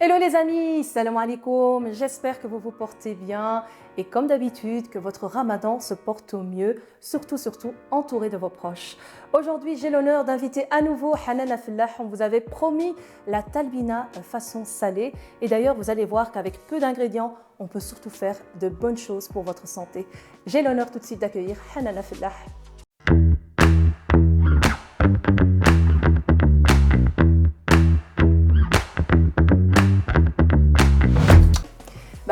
Hello les amis, salam alaikum, j'espère que vous vous portez bien et comme d'habitude que votre ramadan se porte au mieux, surtout entouré de vos proches. Aujourd'hui j'ai l'honneur d'inviter à nouveau Hanana Fillah, on vous avait promis la talbina façon salée et d'ailleurs vous allez voir qu'avec peu d'ingrédients on peut surtout faire de bonnes choses pour votre santé. J'ai l'honneur tout de suite d'accueillir Hanana Fillah.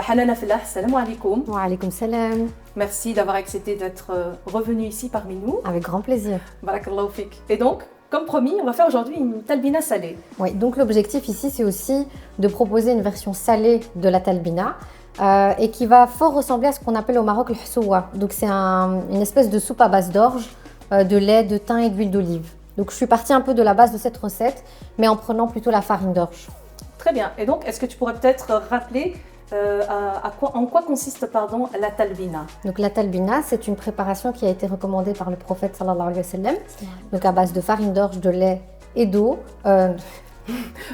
Hanana Fillah, salam alaikum. Wa alaikum salam. Merci d'avoir accepté d'être revenu ici parmi nous. Avec grand plaisir. Barakallahu fik. Et donc, comme promis, on va faire aujourd'hui une talbina salée. Oui, donc l'objectif ici, c'est aussi de proposer une version salée de la talbina et qui va fort ressembler à ce qu'on appelle au Maroc le hsoua. Donc c'est une espèce de soupe à base d'orge, de lait, de thym et d'huile d'olive. Donc je suis partie un peu de la base de cette recette, mais en prenant plutôt la farine d'orge. Très bien. Et donc, est-ce que tu pourrais peut-être rappeler en quoi consiste la talbina? Donc la talbina, c'est une préparation qui a été recommandée par le prophète sallallahu alayhi wa sallam, donc à base de farine d'orge, de lait et d'eau.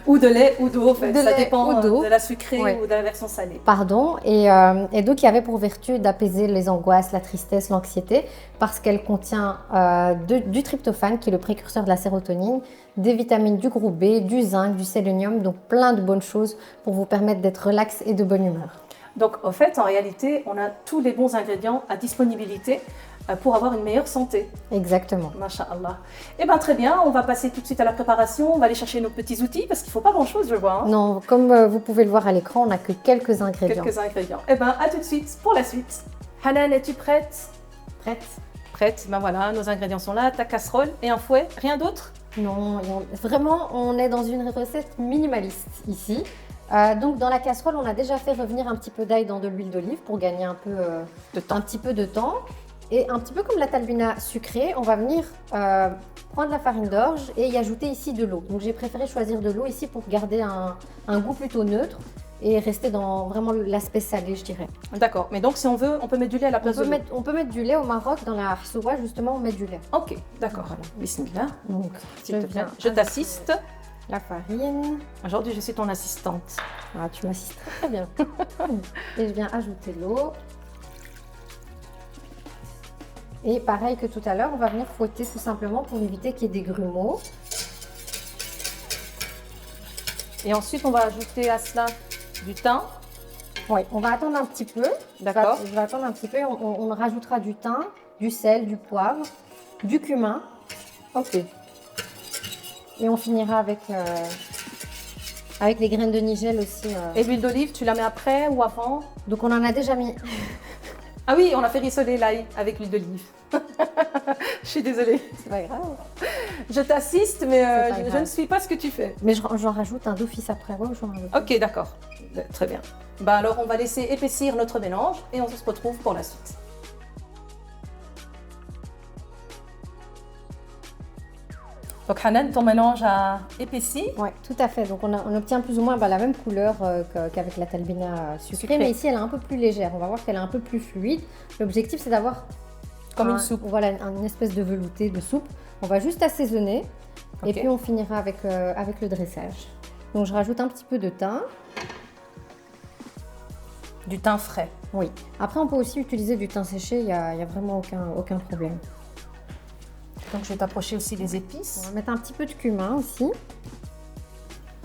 Ou de lait ou d'eau, en fait. Ça dépend de la sucrée ou de la version salée. Pardon, et d'eau qui avait pour vertu d'apaiser les angoisses, la tristesse, l'anxiété, parce qu'elle contient du tryptophane, qui est le précurseur de la sérotonine, des vitamines du groupe B, du zinc, du sélénium, donc plein de bonnes choses pour vous permettre d'être relax et de bonne humeur. Donc, en fait, en réalité, on a tous les bons ingrédients à disponibilité pour avoir une meilleure santé. Exactement. Masha'Allah. Eh bien, très bien, on va passer tout de suite à la préparation. On va aller chercher nos petits outils parce qu'il ne faut pas grand-chose, je vois. Hein. Non, comme vous pouvez le voir à l'écran, on n'a que quelques ingrédients. Quelques ingrédients. Eh bien, à tout de suite pour la suite. Hanan, es-tu prête? Prête? Prête. Ben voilà, nos ingrédients sont là. Ta casserole et un fouet. Rien d'autre? Non, vraiment, on est dans une recette minimaliste ici. Donc dans la casserole, on a déjà fait revenir un petit peu d'ail dans de l'huile d'olive pour gagner un petit peu de temps. Et un petit peu comme la talbina sucrée, on va venir prendre la farine d'orge et y ajouter ici de l'eau. Donc j'ai préféré choisir de l'eau ici pour garder un goût plutôt neutre et rester dans vraiment l'aspect salé, je dirais. D'accord, mais donc si on veut, on peut mettre du lait à la place de l'eau. On peut mettre du lait au Maroc, dans la hsoua justement, on met du lait. Ok, d'accord. Voilà. Bismillah. Donc, je t'assiste. La farine. Aujourd'hui, je suis ton assistante. Ah, tu m'assistes très bien. Et je viens ajouter l'eau. Et pareil que tout à l'heure, on va venir fouetter tout simplement pour éviter qu'il y ait des grumeaux. Et ensuite, on va ajouter à cela du thym. Oui, on va attendre un petit peu. D'accord. Je vais attendre un petit peu. On rajoutera du thym, du sel, du poivre, du cumin. Ok. Et on finira avec les graines de nigel aussi. Et l'huile d'olive, tu la mets après ou avant? Donc on en a déjà mis. Ah oui, on a fait rissoler l'ail avec l'huile d'olive. Je suis désolée. C'est pas grave. Je t'assiste, mais je ne suis pas ce que tu fais. Mais j'en rajoute un d'office après. Ouais, j'en rajoute. Ok, d'accord. Très bien. Bah alors, on va laisser épaissir notre mélange et on se retrouve pour la suite. Donc Hanan, ton mélange a épaissi. Oui, tout à fait. Donc on obtient plus ou moins la même couleur qu'avec la talbina sucrée, mais ici elle est un peu plus légère. On va voir qu'elle est un peu plus fluide. L'objectif c'est d'avoir comme une soupe. Voilà, une espèce de velouté de soupe. On va juste assaisonner et puis on finira avec le dressage. Donc je rajoute un petit peu de thym. Du thym frais. Oui. Après on peut aussi utiliser du thym séché, il n'y a vraiment aucun problème. Donc je vais t'approcher aussi les épices. On va mettre un petit peu de cumin aussi.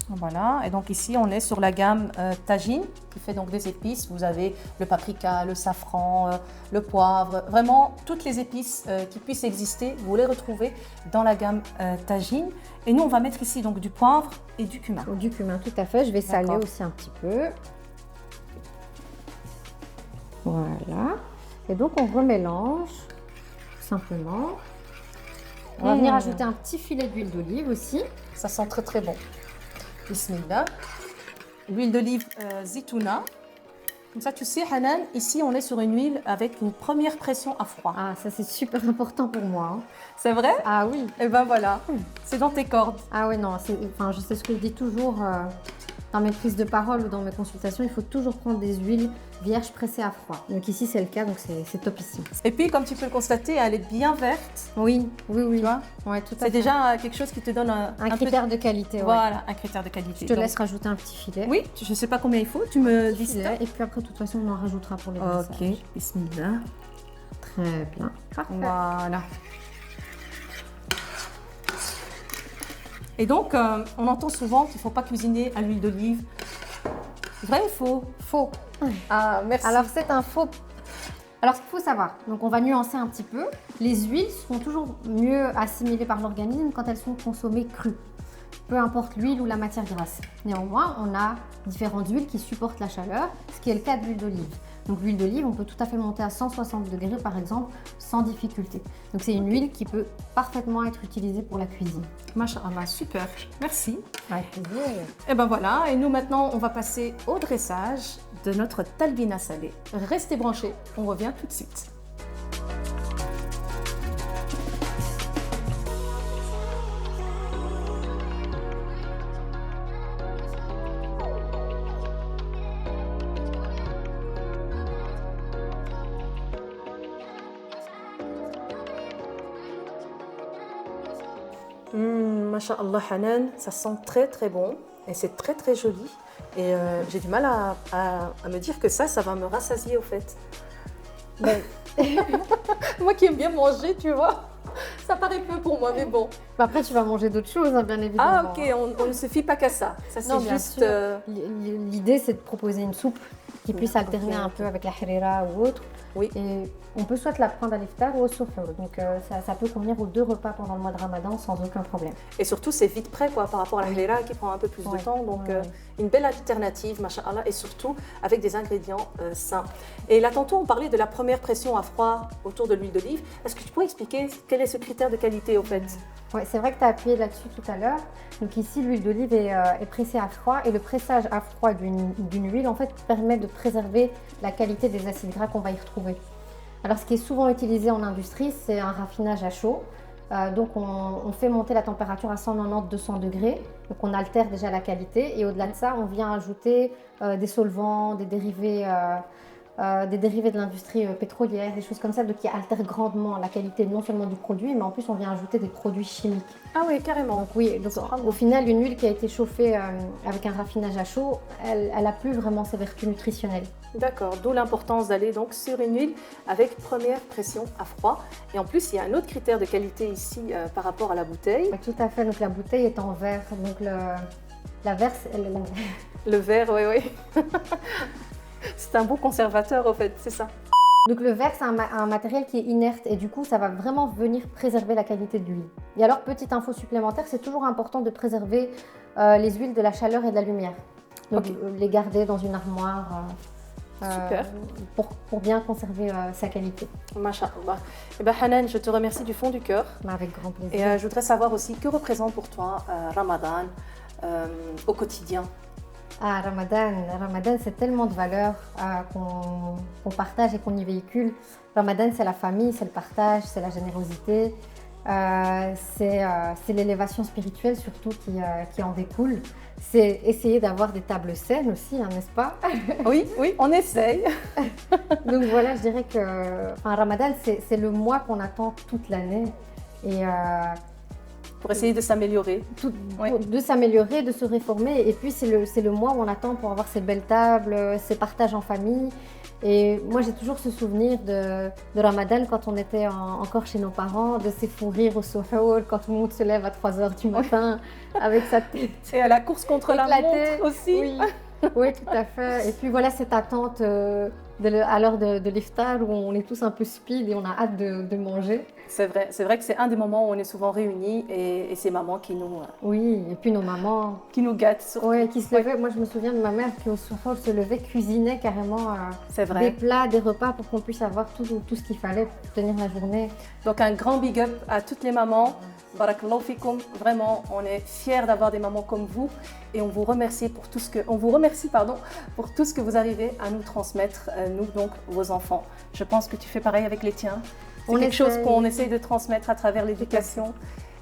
Voilà, et donc ici on est sur la gamme Tajine qui fait donc des épices. Vous avez le paprika, le safran, le poivre, vraiment toutes les épices qui puissent exister, vous les retrouvez dans la gamme Tajine. Et nous on va mettre ici donc du poivre et du cumin. Du cumin, tout à fait. Je vais saler aussi un petit peu. Voilà. Et donc on remélange tout simplement. On va venir ajouter un petit filet d'huile d'olive aussi. Ça sent très très bon. Bismillah. L'huile d'olive zitouna. Comme ça, tu sais, Hanan, ici on est sur une huile avec une première pression à froid. Ah, ça c'est super important pour moi. Hein. C'est vrai? Ah oui. Et ben voilà, c'est dans tes cordes. Ah oui, non, je sais ce que je dis toujours. dans mes prises de parole ou dans mes consultations, il faut toujours prendre des huiles vierges pressées à froid. Donc ici, c'est le cas, donc c'est topissime. Et puis, comme tu peux le constater, elle est bien verte. Oui, oui, oui. Tu vois, ouais, tout à c'est fait. déjà quelque chose qui te donne un critère de qualité. Ouais. Voilà, un critère de qualité. Je te laisse rajouter un petit filet. Oui, je ne sais pas combien il faut, tu me dis ça. Et puis après, de toute façon, on en rajoutera pour le vernissage. Ok, bismillah. Très bien. Parfait. Voilà. Et donc, on entend souvent qu'il ne faut pas cuisiner à l'huile d'olive. Vrai ou faux? Faux. Ah, merci. Alors, c'est un faux. Alors, ce qu'il faut savoir, donc on va nuancer un petit peu. Les huiles sont toujours mieux assimilées par l'organisme quand elles sont consommées crues. Peu importe l'huile ou la matière grasse. Néanmoins, on a différentes huiles qui supportent la chaleur, ce qui est le cas de l'huile d'olive. Donc l'huile d'olive, on peut tout à fait monter à 160 degrés par exemple, sans difficulté. Donc c'est une huile qui peut parfaitement être utilisée pour la cuisine. Masha'Allah, super, merci. Avec plaisir. Et ben voilà, et nous maintenant on va passer au dressage de notre talbina salée. Restez branchés, on revient tout de suite. Masha'Allah Hanan, ça sent très très bon et c'est très très joli. Et j'ai du mal à me dire que ça va me rassasier au fait. Mais... moi qui aime bien manger, tu vois, ça paraît peu pour moi, mais bon. Après, tu vas manger d'autres choses, hein, bien évidemment. Ah ok, on ne se fie pas qu'à ça. Ça c'est juste... L'idée, c'est de proposer une soupe qui puisse alterner un peu avec la harira ou autre. Oui. Et on peut soit la prendre à l'iftar ou au soufr. Donc ça peut convenir aux deux repas pendant le mois de Ramadan sans aucun problème. Et surtout, c'est vite prêt quoi, par rapport à la harira qui prend un peu plus de temps. Donc une belle alternative, masha'Allah, et surtout avec des ingrédients sains. Et là, tantôt, on parlait de la première pression à froid autour de l'huile d'olive. Est-ce que tu pourrais expliquer quel est ce critère de qualité au fait? Oui, c'est vrai que tu as appuyé là-dessus tout à l'heure. Donc ici, l'huile d'olive est pressée à froid et le pressage à froid d'une huile en fait permet de préserver la qualité des acides gras qu'on va y retrouver. Alors ce qui est souvent utilisé en industrie, c'est un raffinage à chaud. Donc on fait monter la température à 190-200 degrés. Donc on altère déjà la qualité et au-delà de ça, on vient ajouter des solvants, des dérivés de l'industrie pétrolière, des choses comme ça, qui altèrent grandement la qualité non seulement du produit, mais en plus on vient ajouter des produits chimiques. Ah oui, carrément. Donc oui, donc, au final, une huile qui a été chauffée avec un raffinage à chaud, elle n'a plus vraiment ses vertus nutritionnelles. D'accord, d'où l'importance d'aller donc sur une huile avec première pression à froid. Et en plus, il y a un autre critère de qualité ici par rapport à la bouteille. Oui, tout à fait, donc la bouteille est en verre, donc la verre, le verre, oui. C'est un bon conservateur en fait, c'est ça. Donc le verre, c'est un matériel qui est inerte et du coup, ça va vraiment venir préserver la qualité de l'huile. Et alors, petite info supplémentaire, c'est toujours important de préserver les huiles de la chaleur et de la lumière. Donc les garder dans une armoire super. Pour bien conserver sa qualité. Masha'Allah. Eh bien Hanan, je te remercie du fond du cœur. Avec grand plaisir. Et je voudrais savoir aussi, que représente pour toi Ramadan au quotidien? Ah, Ramadan, c'est tellement de valeurs qu'on partage et qu'on y véhicule. Ramadan, c'est la famille, c'est le partage, c'est la générosité, c'est l'élévation spirituelle surtout qui en découle. C'est essayer d'avoir des tables saines aussi, hein, n'est-ce pas? Oui, on essaye. Donc voilà, je dirais que Ramadan, c'est le mois qu'on attend toute l'année. Et pour essayer de s'améliorer. De s'améliorer, de se réformer. Et puis, c'est le mois où on attend pour avoir ces belles tables, ces partages en famille. Et moi, j'ai toujours ce souvenir de Ramadan quand on était encore chez nos parents, de ces fous rires au suhour, quand tout le monde se lève à 3h du matin avec sa tête. Et à la course contre la montre aussi. Oui. Oui, tout à fait. Et puis voilà cette attente à l'heure de l'iftar où on est tous un peu speed et on a hâte de manger. C'est vrai que c'est un des moments où on est souvent réunis et c'est maman qui nous... Oui, et puis nos mamans... Qui nous gâtent surtout. Oui, qui se levaient. Moi, je me souviens de ma mère qui au soir se levait, cuisinait carrément des plats, des repas pour qu'on puisse avoir tout ce qu'il fallait pour tenir la journée. Donc un grand big up à toutes les mamans. Barakallahu fikoum. Vraiment, on est fiers d'avoir des mamans comme vous et on vous remercie pour tout ce que vous arrivez à nous transmettre, nous donc vos enfants. Je pense que tu fais pareil avec les tiens. C'est quelque chose qu'on essaye de transmettre à travers l'éducation.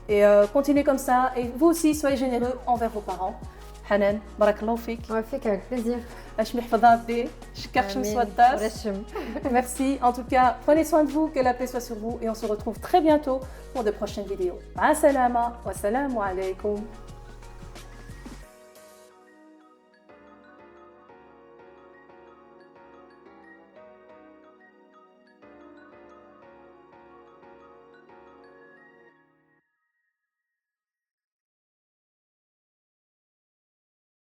Et continuez comme ça. Et vous aussi, soyez généreux envers vos parents. Hanan, barakallahu fik. On va faire avec plaisir. Hachmi Hfadabdi, Shkar Shams Waddas. Merci. En tout cas, prenez soin de vous, que la paix soit sur vous et on se retrouve très bientôt pour de prochaines vidéos. Ma salama wa salamu alaykum.